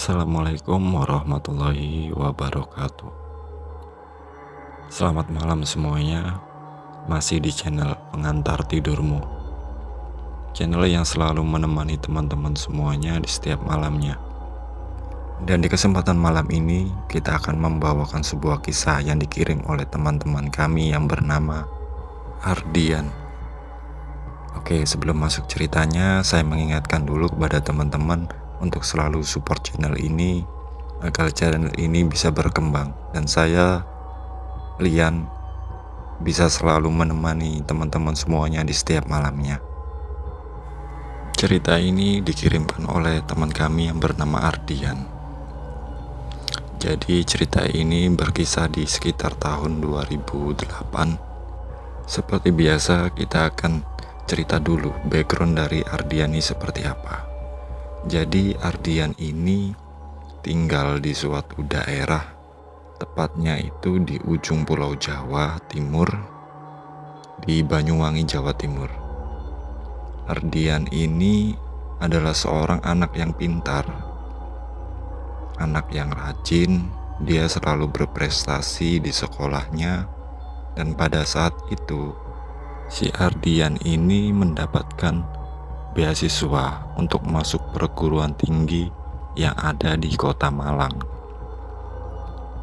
Assalamualaikum warahmatullahi wabarakatuh. Selamat malam semuanya. Masih di channel Pengantar Tidurmu, channel yang selalu menemani teman-teman semuanya di setiap malamnya. Dan di kesempatan malam ini kita akan membawakan sebuah kisah yang dikirim oleh teman-teman kami yang bernama Ardian. Oke, sebelum masuk ceritanya, saya mengingatkan dulu kepada teman-teman untuk selalu support channel ini agar channel ini bisa berkembang dan saya, Lian, bisa selalu menemani teman-teman semuanya di setiap malamnya. Cerita ini dikirimkan oleh teman kami yang bernama Ardian. Jadi cerita ini berkisah di sekitar tahun 2008. Seperti biasa, kita akan cerita dulu background dari Ardian ini seperti apa. Jadi Ardian ini tinggal di suatu daerah, tepatnya itu di ujung Pulau Jawa Timur, di Banyuwangi, Jawa Timur. Ardian ini adalah seorang anak yang pintar, anak yang rajin. Dia selalu berprestasi di sekolahnya, dan pada saat itu si Ardian ini mendapatkan beasiswa untuk masuk perguruan tinggi yang ada di kota Malang.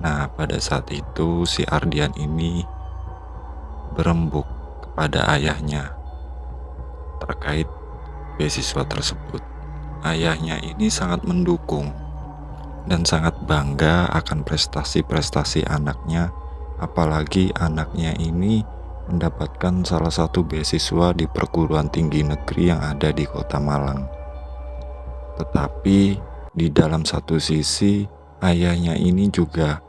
Nah, pada saat itu si Ardian ini berembuk kepada ayahnya terkait beasiswa tersebut. Ayahnya ini sangat mendukung dan sangat bangga akan prestasi-prestasi anaknya, apalagi anaknya ini mendapatkan salah satu beasiswa di perguruan tinggi negeri yang ada di kota Malang. Tetapi di dalam satu sisi, ayahnya ini juga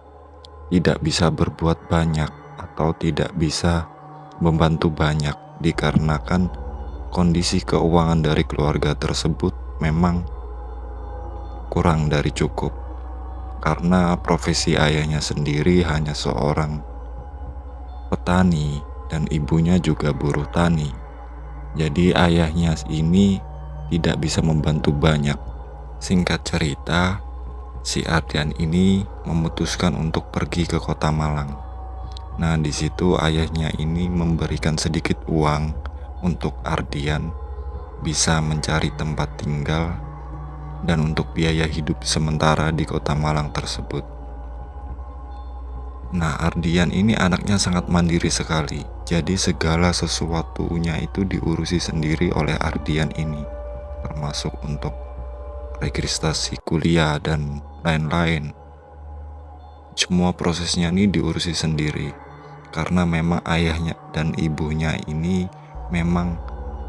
tidak bisa berbuat banyak atau tidak bisa membantu banyak, dikarenakan kondisi keuangan dari keluarga tersebut memang kurang dari cukup, karena profesi ayahnya sendiri hanya seorang petani dan ibunya juga buruh tani. Jadi ayahnya ini tidak bisa membantu banyak. Singkat cerita, si Ardian ini memutuskan untuk pergi ke kota Malang. Nah, di situ ayahnya ini memberikan sedikit uang untuk Ardian bisa mencari tempat tinggal dan untuk biaya hidup sementara di kota Malang tersebut. Nah, Ardian ini anaknya sangat mandiri sekali. Jadi segala sesuatunya itu diurusi sendiri oleh Ardian ini, termasuk untuk registrasi kuliah dan lain-lain. Semua prosesnya ini diurusi sendiri, karena memang ayahnya dan ibunya ini memang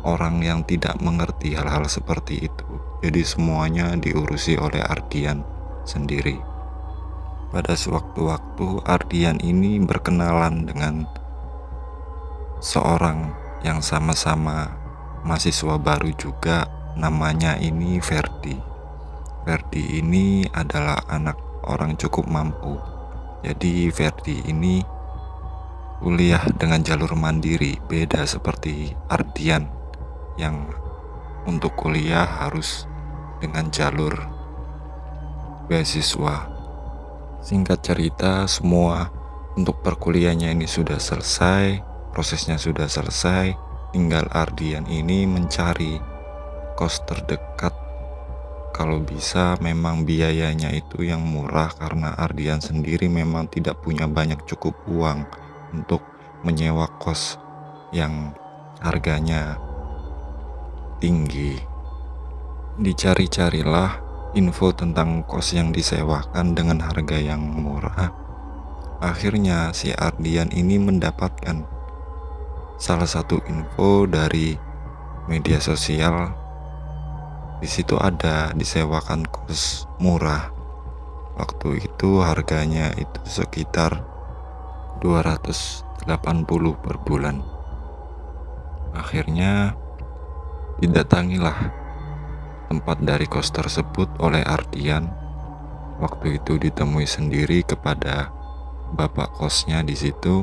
orang yang tidak mengerti hal-hal seperti itu. Jadi semuanya diurusi oleh Ardian sendiri. Pada sewaktu-waktu Ardian ini berkenalan dengan seorang yang sama-sama mahasiswa baru juga, namanya ini Ferdi. Ferdi ini adalah anak orang cukup mampu. Jadi Ferdi ini kuliah dengan jalur mandiri, beda seperti Ardian yang untuk kuliah harus dengan jalur beasiswa. Singkat cerita, semua untuk perkuliahannya ini sudah selesai, prosesnya sudah selesai. Tinggal Ardian ini mencari kos terdekat. Kalau bisa memang biayanya itu yang murah, karena Ardian sendiri memang tidak punya banyak cukup uang untuk menyewa kos yang harganya tinggi. Dicari-carilah info tentang kos yang disewakan dengan harga yang murah. Akhirnya si Ardian ini mendapatkan salah satu info dari media sosial. Di situ ada disewakan kos murah. Waktu itu harganya itu sekitar 280 per bulan. Akhirnya didatangilah tempat dari kos tersebut oleh Ardian. Waktu itu ditemui sendiri kepada bapak kosnya di situ.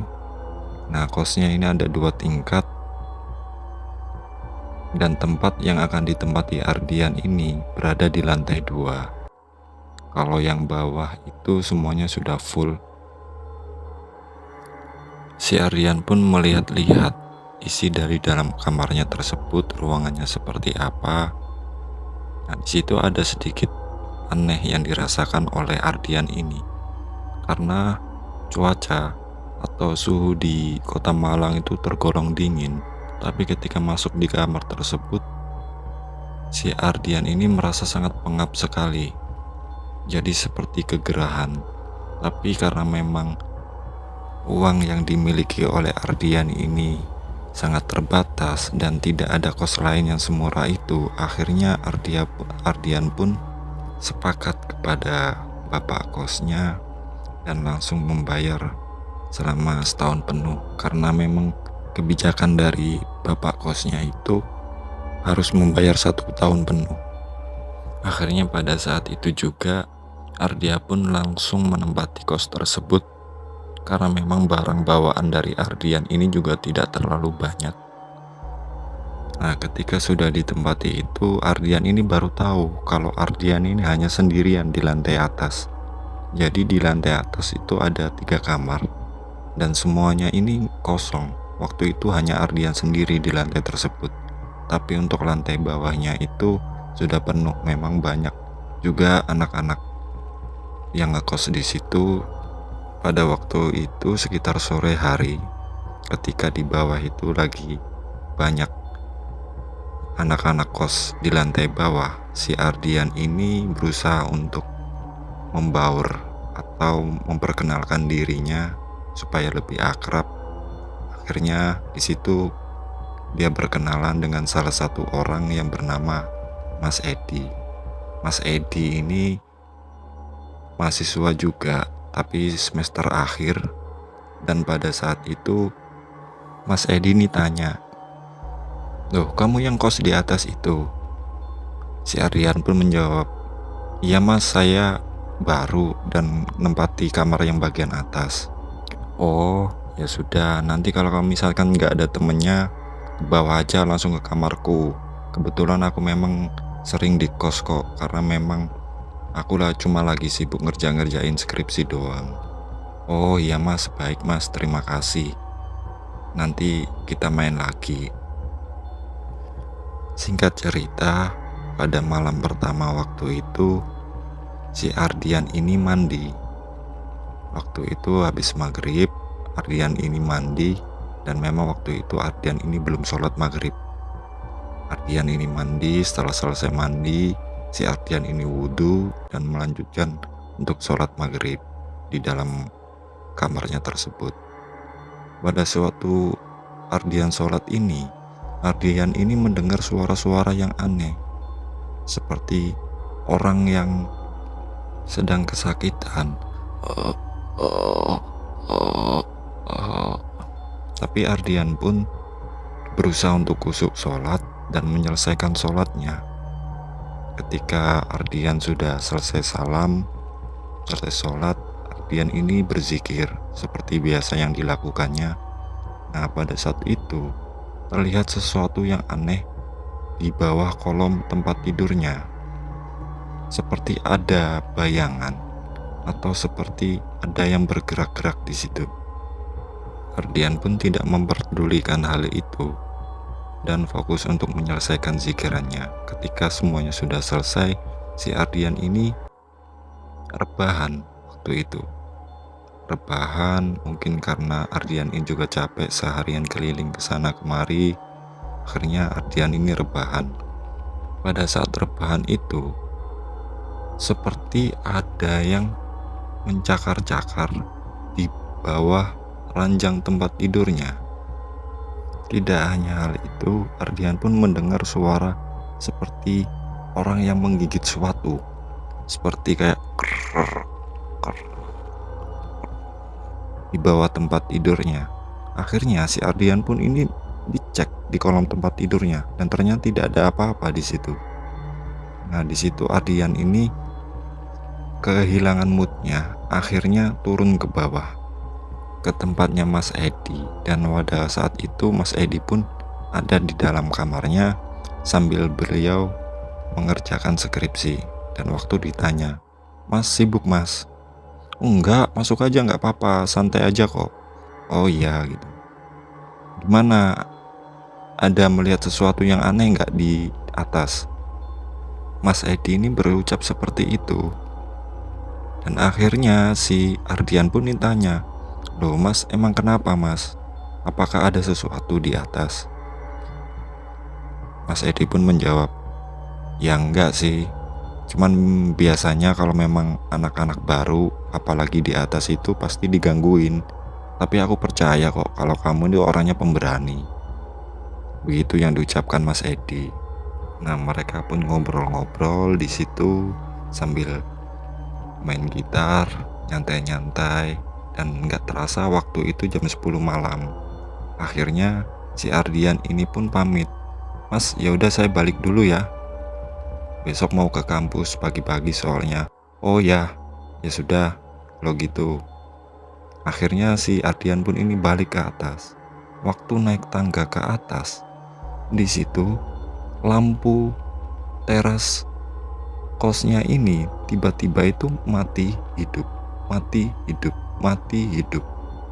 Nah, kosnya ini ada 2 tingkat, dan tempat yang akan ditempati Ardian ini berada di lantai 2. Kalau yang bawah itu semuanya sudah full. Si Ardian pun melihat-lihat isi dari dalam kamarnya tersebut, ruangannya seperti apa. Nah, di situ ada sedikit aneh yang dirasakan oleh Ardian ini, karena cuaca atau suhu di kota Malang itu tergolong dingin. Tapi ketika masuk di kamar tersebut, si Ardian ini merasa sangat pengap sekali. Jadi seperti kegerahan. Tapi karena memang uang yang dimiliki oleh Ardian ini sangat terbatas dan tidak ada kos lain yang semurah itu, akhirnya Ardian pun sepakat kepada bapak kosnya dan langsung membayar selama setahun penuh, karena memang kebijakan dari bapak kosnya itu harus membayar 1 tahun penuh. Akhirnya pada saat itu juga Ardia pun langsung menempati kos tersebut, karena memang barang bawaan dari Ardian ini juga tidak terlalu banyak. Nah, ketika sudah ditempati itu, Ardian ini baru tahu kalau Ardian ini hanya sendirian di lantai atas. Jadi di lantai atas itu ada 3 kamar dan semuanya ini kosong. Waktu itu hanya Ardian sendiri di lantai tersebut. Tapi untuk lantai bawahnya itu sudah penuh, memang banyak juga anak-anak yang ngekos di situ. Pada waktu itu sekitar sore hari, ketika di bawah itu lagi banyak anak-anak kos di lantai bawah, si Ardian ini berusaha untuk membaur atau memperkenalkan dirinya supaya lebih akrab. Akhirnya di situ dia berkenalan dengan salah satu orang yang bernama Mas Edi. Mas Edi ini mahasiswa juga, tapi semester akhir. Dan pada saat itu Mas Edi ini tanya, "Loh, kamu yang kos di atas itu?" Si Ardian pun menjawab, "Iya mas, saya baru dan nempati kamar yang bagian atas." "Oh, ya sudah, nanti kalau kamu misalkan nggak ada temennya, bawa aja langsung ke kamarku. Kebetulan aku memang sering di kos kok, karena memang aku lah cuma lagi sibuk ngerjain skripsi doang." "Oh iya mas, baik mas, terima kasih. Nanti kita main lagi." Singkat cerita, pada malam pertama waktu itu, si Ardian ini mandi. Waktu itu habis maghrib, Ardian ini mandi, dan memang waktu itu Ardian ini belum sholat maghrib. Ardian ini mandi, setelah selesai mandi, si Ardian ini wudhu dan melanjutkan untuk sholat maghrib di dalam kamarnya tersebut. Pada suatu Ardian sholat ini, Ardian ini mendengar suara-suara yang aneh, seperti orang yang sedang kesakitan. Tapi Ardian pun berusaha untuk khusyuk sholat dan menyelesaikan sholatnya. Ketika Ardian sudah selesai selesai sholat, Ardian ini berzikir seperti biasa yang dilakukannya. Nah, pada saat itu terlihat sesuatu yang aneh di bawah kolom tempat tidurnya. Seperti ada bayangan atau seperti ada yang bergerak-gerak di situ. Ardian pun tidak memperdulikan hal itu dan fokus untuk menyelesaikan zikirannya. Ketika semuanya sudah selesai, si Ardian ini rebahan waktu itu. Rebahan mungkin karena Ardian ini juga capek seharian keliling ke sana kemari. Akhirnya Ardian ini rebahan. Pada saat rebahan itu, seperti ada yang mencakar-cakar di bawah ranjang tempat tidurnya. Tidak hanya hal itu, Ardian pun mendengar suara seperti orang yang menggigit sesuatu, seperti kayak di bawah tempat tidurnya. Akhirnya si Ardian pun ini dicek di kolom tempat tidurnya dan ternyata tidak ada apa-apa di situ. Nah, di situ Ardian ini kehilangan moodnya, akhirnya turun ke bawah ke tempatnya Mas Edi. Dan pada saat itu Mas Edi pun ada di dalam kamarnya sambil beliau mengerjakan skripsi. Dan waktu ditanya, Mas sibuk mas? Enggak, masuk aja nggak apa-apa, santai aja kok. Oh iya gitu. Gimana? Ada melihat sesuatu yang aneh nggak di atas? Mas Edi ini berucap seperti itu. Dan akhirnya si Ardian pun ditanya, "Loh mas, emang kenapa mas? Apakah ada sesuatu di atas?" Mas Edi pun menjawab, "Ya enggak sih, cuman biasanya kalau memang anak-anak baru, apalagi di atas itu pasti digangguin. Tapi aku percaya kok kalau kamu ini orangnya pemberani." Begitu yang diucapkan Mas Edi. Nah, mereka pun ngobrol-ngobrol di situ sambil main gitar, nyantai-nyantai, dan nggak terasa waktu itu jam 10 malam. Akhirnya si Ardian ini pun pamit, "Mas, yaudah saya balik dulu ya. Besok mau ke kampus pagi-pagi soalnya." "Oh ya, ya sudah, lo gitu." Akhirnya si Ardian pun ini balik ke atas. Waktu naik tangga ke atas, di situ lampu teras kosnya ini tiba-tiba itu mati hidup, mati hidup, mati hidup.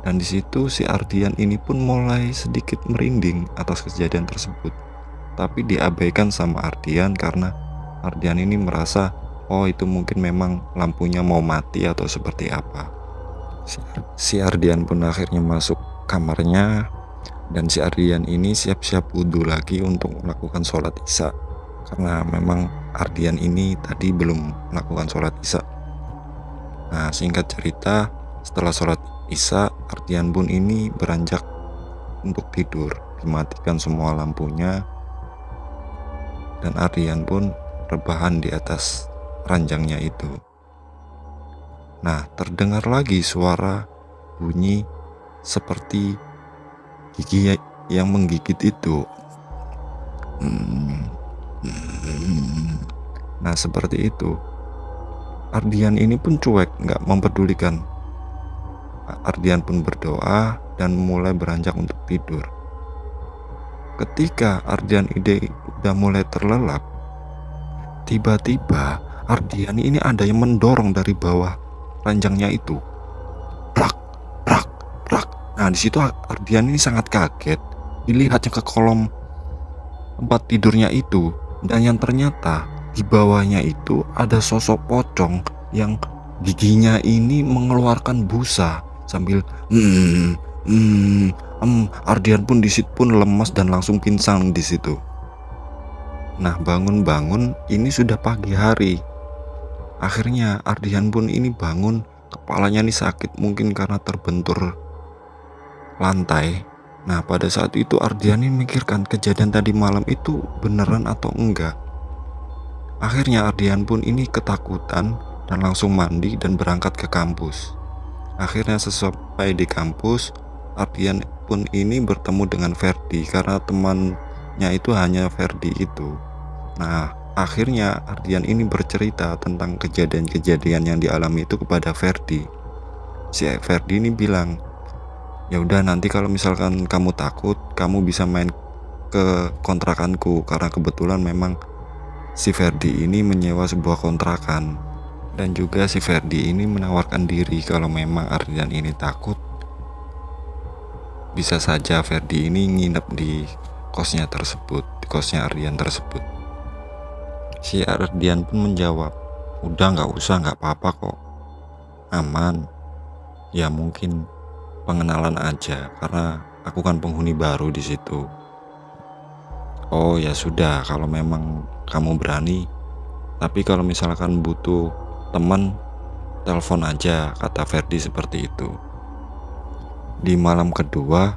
Dan di situ si Ardian ini pun mulai sedikit merinding atas kejadian tersebut. Tapi diabaikan sama Ardian karena Ardian ini merasa, oh itu mungkin memang lampunya mau mati atau seperti apa. Si Ardian pun akhirnya masuk kamarnya, dan si Ardian ini siap-siap wudhu lagi untuk melakukan sholat isya, karena memang Ardian ini tadi belum melakukan sholat isya. Nah, singkat cerita, setelah sholat isya, Ardian pun ini beranjak untuk tidur, dimatikan semua lampunya, dan Ardian pun rebahan di atas ranjangnya itu. Nah, terdengar lagi suara bunyi seperti gigi yang menggigit itu. Nah, seperti itu. Ardian ini pun cuek, nggak mempedulikan. Ardian pun berdoa dan mulai beranjak untuk tidur. Ketika Ardian ini udah mulai terlelap, tiba-tiba Ardian ini ada yang mendorong dari bawah ranjangnya itu. Prak, prak, prak. Nah, di situ Ardian ini sangat kaget. Dilihatnya ke kolom tempat tidurnya itu, dan yang ternyata di bawahnya itu ada sosok pocong yang giginya ini mengeluarkan busa sambil Ardian pun di situ pun lemas dan langsung pingsan di situ. Nah, bangun-bangun ini sudah pagi hari. Akhirnya Ardian pun ini bangun, kepalanya ini sakit mungkin karena terbentur lantai. Nah, pada saat itu Ardian ini mikirkan kejadian tadi malam itu beneran atau enggak. Akhirnya Ardian pun ini ketakutan dan langsung mandi dan berangkat ke kampus. Akhirnya sesampai di kampus, Ardian pun ini bertemu dengan Ferdi karena temannya itu hanya Ferdi itu. Nah, akhirnya Ardian ini bercerita tentang kejadian-kejadian yang dialami itu kepada Ferdi. Si Ferdi ini bilang, "Ya udah, nanti kalau misalkan kamu takut, kamu bisa main ke kontrakanku," karena kebetulan memang si Ferdi ini menyewa sebuah kontrakan. Dan juga si Ferdi ini menawarkan diri kalau memang Ardian ini takut, bisa saja Ferdi ini nginep di kosnya tersebut, di kosnya Ardian tersebut. Si Ardian pun menjawab, "Udah, nggak usah, nggak apa-apa kok, aman. Ya mungkin pengenalan aja karena aku kan penghuni baru di situ." "Oh ya sudah, kalau memang kamu berani. Tapi kalau misalkan butuh teman, telepon aja," kata Ferdi seperti itu. Di malam kedua,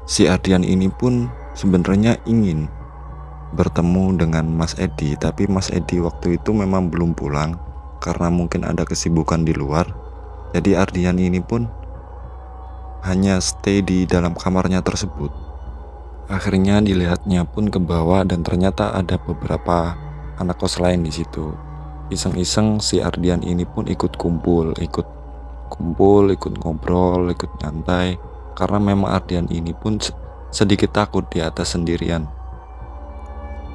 si Ardian ini pun sebenarnya ingin bertemu dengan Mas Edi, tapi Mas Edi waktu itu memang belum pulang karena mungkin ada kesibukan di luar. Jadi Ardian ini pun hanya stay di dalam kamarnya tersebut. Akhirnya dilihatnya pun ke bawah dan ternyata ada beberapa anak kos lain di situ. Iseng-iseng si Ardian ini pun ikut kumpul, ikut ngobrol, ikut nyantai, karena memang Ardian ini pun sedikit takut di atas sendirian.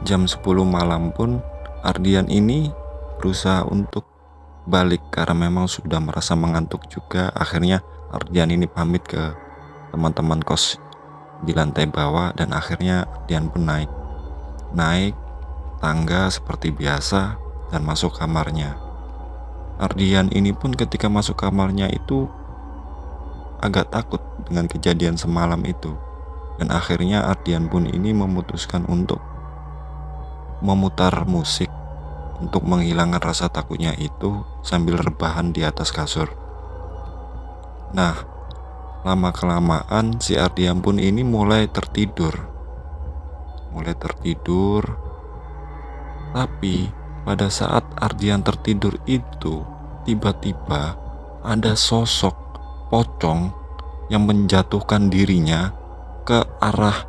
Jam 10 malam pun Ardian ini berusaha untuk balik karena memang sudah merasa mengantuk juga. Akhirnya Ardian ini pamit ke teman-teman kos di lantai bawah dan akhirnya Ardian pun naik tangga seperti biasa dan masuk kamarnya. Ardian ini pun ketika masuk kamarnya itu agak takut dengan kejadian semalam itu, dan akhirnya Ardian pun ini memutuskan untuk memutar musik untuk menghilangkan rasa takutnya itu sambil rebahan di atas kasur. Nah, lama-kelamaan si Ardian pun ini mulai tertidur. Tapi pada saat Ardian tertidur itu, tiba-tiba ada sosok pocong yang menjatuhkan dirinya ke arah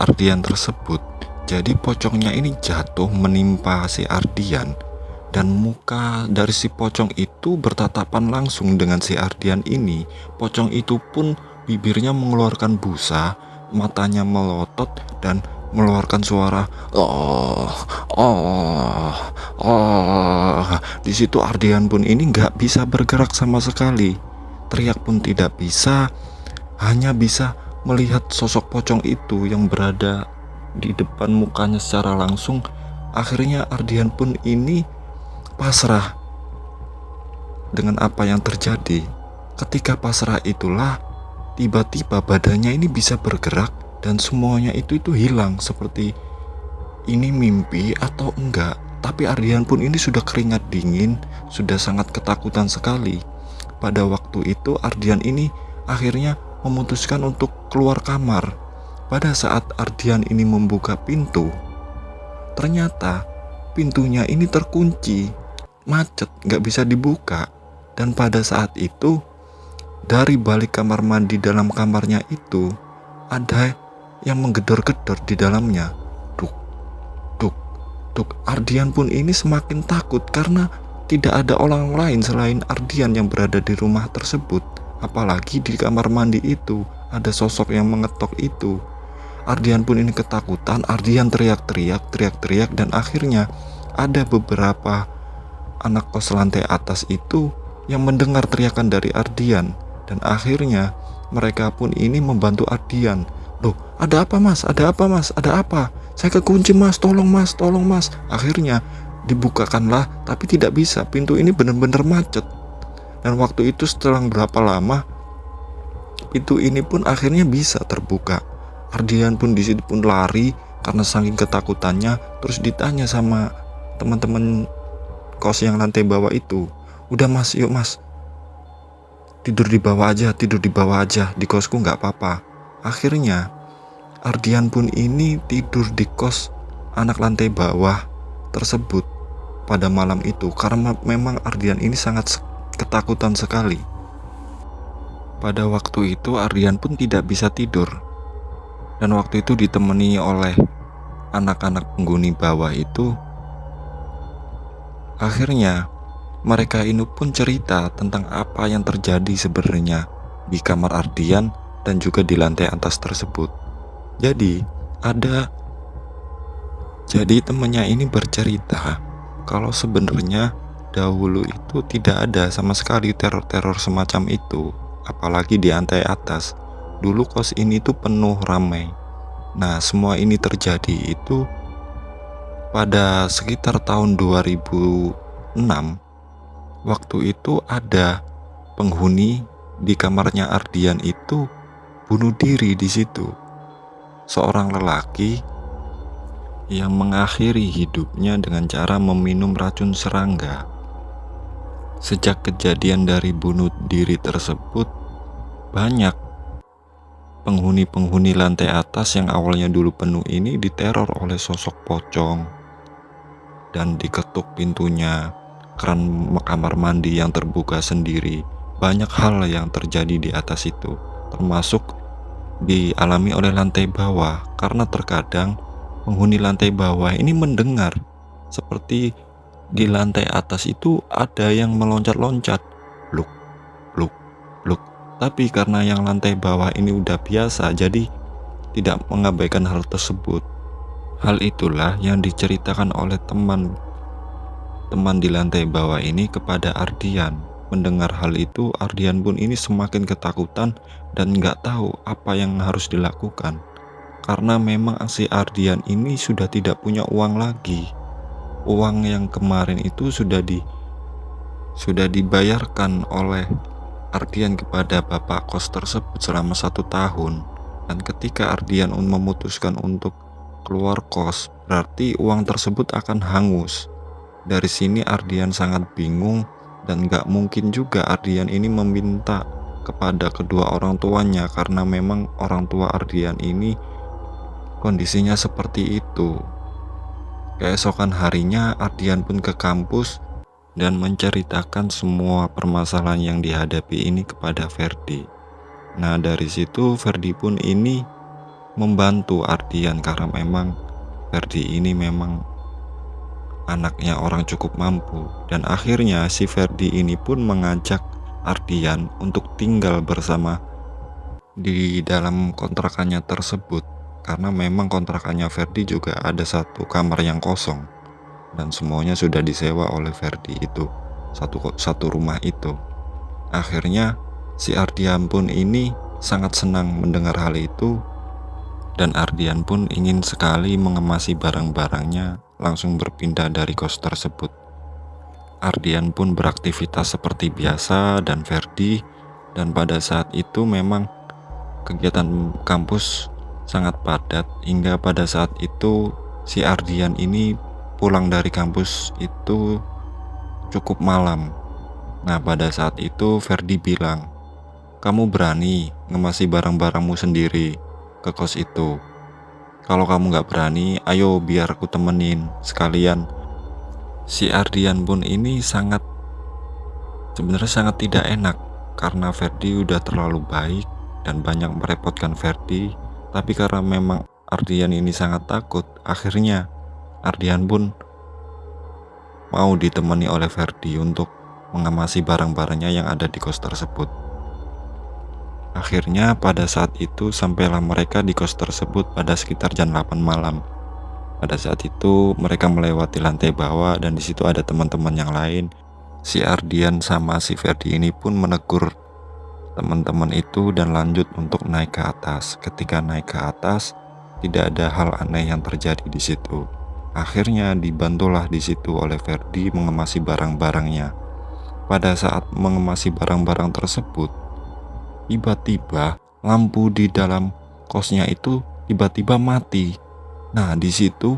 Ardian tersebut. Jadi pocongnya ini jatuh menimpa si Ardian, dan muka dari si pocong itu bertatapan langsung dengan si Ardian ini. Pocong itu pun bibirnya mengeluarkan busa, matanya melotot dan mengeluarkan suara Di situ Ardian pun ini nggak bisa bergerak sama sekali, teriak pun tidak bisa, hanya bisa melihat sosok pocong itu yang berada di depan mukanya secara langsung. Akhirnya Ardian pun ini pasrah dengan apa yang terjadi. Ketika pasrah itulah tiba-tiba badannya ini bisa bergerak dan semuanya itu hilang, seperti ini mimpi atau enggak. Tapi Ardian pun ini sudah keringat dingin, sudah sangat ketakutan sekali. Pada waktu itu Ardian ini akhirnya memutuskan untuk keluar kamar. Pada saat Ardian ini membuka pintu, ternyata pintunya ini terkunci, macet, gak bisa dibuka. Dan pada saat itu dari balik kamar mandi dalam kamarnya itu ada yang menggedor-gedor di dalamnya. Duk, duk, duk. Ardian pun ini semakin takut karena tidak ada orang lain selain Ardian yang berada di rumah tersebut. Apalagi di kamar mandi itu ada sosok yang mengetok itu. Ardian pun ini ketakutan. Ardian teriak-teriak dan akhirnya ada beberapa anak kos lantai atas itu yang mendengar teriakan dari Ardian, dan akhirnya mereka pun ini membantu Ardian. Loh, ada apa mas? Ada apa mas? Ada apa? Saya kekunci mas, tolong mas, tolong mas. Akhirnya dibukakanlah, tapi tidak bisa, pintu ini benar-benar macet. Dan waktu itu setelah berapa lama pintu ini pun akhirnya bisa terbuka. Ardian pun di situ pun lari karena saking ketakutannya. Terus ditanya sama teman-teman kos yang lantai bawah itu, udah mas, yuk mas, tidur di bawah aja, di kosku nggak apa-apa. Akhirnya Ardian pun ini tidur di kos anak lantai bawah tersebut pada malam itu, karena memang Ardian ini sangat ketakutan sekali. Pada waktu itu Ardian pun tidak bisa tidur, dan waktu itu ditemani oleh anak-anak penghuni bawah itu. Akhirnya mereka ini pun cerita tentang apa yang terjadi sebenarnya di kamar Ardian dan juga di lantai atas tersebut. Jadi temannya ini bercerita kalau sebenarnya dahulu itu tidak ada sama sekali teror-teror semacam itu, apalagi di lantai atas. Dulu kos ini tuh penuh ramai. Nah, semua ini terjadi itu pada sekitar tahun 2006. Waktu itu ada penghuni di kamarnya Ardian itu bunuh diri di situ. Seorang lelaki yang mengakhiri hidupnya dengan cara meminum racun serangga. Sejak kejadian dari bunuh diri tersebut, banyak penghuni-penghuni lantai atas yang awalnya dulu penuh ini diteror oleh sosok pocong dan diketuk pintunya, keran kamar mandi yang terbuka sendiri. Banyak hal yang terjadi di atas itu, termasuk dialami oleh lantai bawah, karena terkadang penghuni lantai bawah ini mendengar seperti di lantai atas itu ada yang meloncat-loncat, bluk, bluk, bluk. Tapi karena yang lantai bawah ini udah biasa, jadi tidak mengabaikan hal tersebut. Hal itulah yang diceritakan oleh teman teman di lantai bawah ini kepada Ardian. Mendengar hal itu, Ardian pun ini semakin ketakutan dan nggak tahu apa yang harus dilakukan. Karena memang si Ardian ini sudah tidak punya uang lagi. Uang yang kemarin itu sudah dibayarkan oleh Ardian kepada bapak kos tersebut selama 1 tahun. Dan ketika Ardian memutuskan untuk keluar kos, berarti uang tersebut akan hangus. Dari sini Ardian sangat bingung, dan gak mungkin juga Ardian ini meminta kepada kedua orang tuanya karena memang orang tua Ardian ini kondisinya seperti itu. Keesokan harinya Ardian pun ke kampus dan menceritakan semua permasalahan yang dihadapi ini kepada Ferdi. Nah, dari situ Ferdi pun ini membantu Ardian karena memang Ferdi ini memang anaknya orang cukup mampu. Dan akhirnya si Ferdi ini pun mengajak Ardian untuk tinggal bersama di dalam kontrakannya tersebut, karena memang kontrakannya Ferdi juga ada 1 kamar yang kosong dan semuanya sudah disewa oleh Ferdi itu, satu rumah itu. Akhirnya si Ardian pun ini sangat senang mendengar hal itu, dan Ardian pun ingin sekali mengemasi barang-barangnya langsung berpindah dari kos tersebut. Ardian pun beraktivitas seperti biasa dan Ferdi, dan pada saat itu memang kegiatan kampus sangat padat hingga pada saat itu si Ardian ini pulang dari kampus itu cukup malam. Nah, pada saat itu Ferdi bilang, "Kamu berani ngemasi barang-barangmu sendiri ke kos itu. Kalau kamu gak berani, ayo biar aku temenin sekalian." Si Ardian pun ini sebenarnya sangat tidak enak karena Ferdi udah terlalu baik dan banyak merepotkan Ferdi. Tapi karena memang Ardian ini sangat takut, akhirnya Ardian pun mau ditemani oleh Ferdi untuk mengemasi barang-barangnya yang ada di kos tersebut. Akhirnya pada saat itu sampailah mereka di kos tersebut pada sekitar jam 8 malam. Pada saat itu mereka melewati lantai bawah dan di situ ada teman-teman yang lain. Si Ardian sama si Ferdi ini pun menegur teman-teman itu dan lanjut untuk naik ke atas. Ketika naik ke atas, tidak ada hal aneh yang terjadi di situ. Akhirnya dibantulah di situ oleh Ferdi mengemasi barang-barangnya. Pada saat mengemasi barang-barang tersebut, tiba-tiba lampu di dalam kosnya itu tiba-tiba mati. Nah, di situ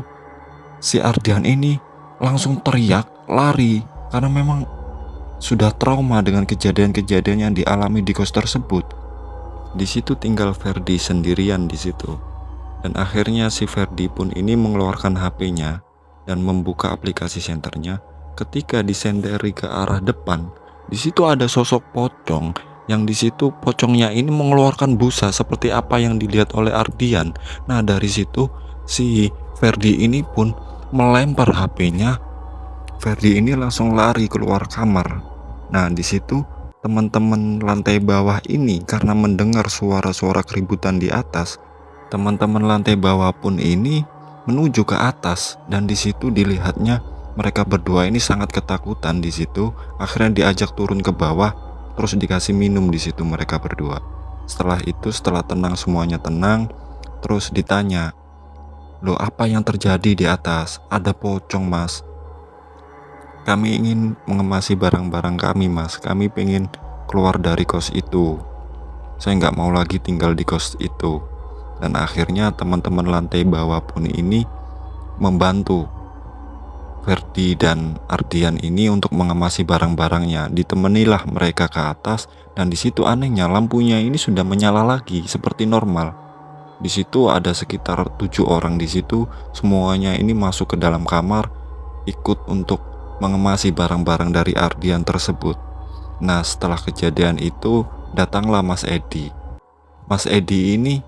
si Ardian ini langsung teriak, lari karena memang sudah trauma dengan kejadian-kejadian yang dialami di kos tersebut. Di situ tinggal Ferdi sendirian di situ. Dan akhirnya si Ferdi pun ini mengeluarkan HP-nya dan membuka aplikasi senternya. Ketika disenderi ke arah depan, di situ ada sosok pocong yang di situ pocongnya ini mengeluarkan busa seperti apa yang dilihat oleh Ardian. Nah, dari situ si Ferdi ini pun melempar HP-nya. Ferdi ini langsung lari keluar kamar. Nah, di situ teman-teman lantai bawah ini karena mendengar suara-suara keributan di atas, teman-teman lantai bawah pun ini menuju ke atas dan di situ dilihatnya mereka berdua ini sangat ketakutan di situ. Akhirnya diajak turun ke bawah, terus dikasih minum di situ mereka berdua. Setelah itu, setelah tenang, semuanya tenang, terus ditanya, "Loh, apa yang terjadi di atas? Ada pocong, Mas. Kami ingin mengemasi barang-barang kami, Mas. Kami pengen keluar dari kos itu. Saya nggak mau lagi tinggal di kos itu." Dan akhirnya teman-teman lantai bawah pun ini membantu Ferdi dan Ardian ini untuk mengemasi barang-barangnya. Ditemanilah mereka ke atas dan di situ anehnya lampunya ini sudah menyala lagi seperti normal. Di situ ada sekitar 7 orang di situ, semuanya ini masuk ke dalam kamar ikut untuk mengemasi barang-barang dari Ardian tersebut. Nah, setelah kejadian itu datanglah Mas Edi. Mas Edi ini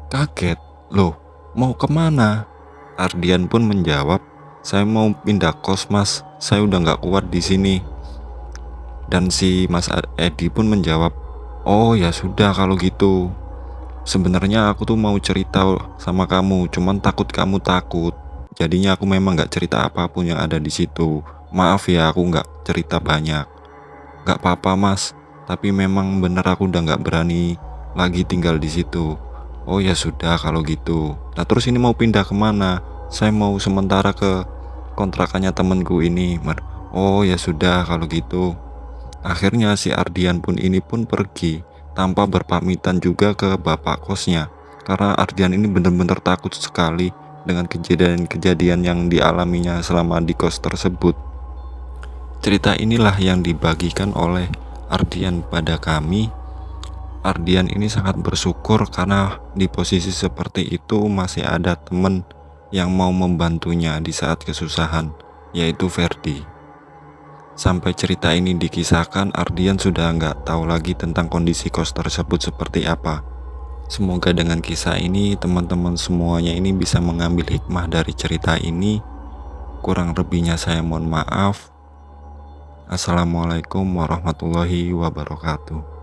kaget, "Loh, mau kemana?" Ardian pun menjawab, "Saya mau pindah kos, Mas. Saya udah nggak kuat di sini." Dan si Mas Edi pun menjawab, "Oh ya sudah kalau gitu. Sebenarnya aku tuh mau cerita sama kamu, cuman takut kamu takut. Jadinya aku memang nggak cerita apapun yang ada di situ. Maaf ya, aku nggak cerita banyak. Nggak apa-apa mas, tapi memang bener aku udah nggak berani lagi tinggal di situ. Oh ya sudah kalau gitu. Nah terus ini mau pindah kemana? Saya mau sementara ke kontrakannya temenku ini. Oh ya sudah kalau gitu. Akhirnya si Ardian pun pergi tanpa berpamitan juga ke bapak kosnya. Karena Ardian ini benar-benar takut sekali dengan kejadian-kejadian yang dialaminya selama di kos tersebut. Cerita inilah yang dibagikan oleh Ardian pada kami. Ardian ini sangat bersyukur karena di posisi seperti itu masih ada teman yang mau membantunya di saat kesusahan, yaitu Ferdi. Sampai cerita ini dikisahkan, Ardian sudah nggak tahu lagi tentang kondisi kos tersebut seperti apa. Semoga dengan kisah ini teman-teman semuanya ini bisa mengambil hikmah dari cerita ini. Kurang lebihnya saya mohon maaf. Assalamualaikum warahmatullahi wabarakatuh.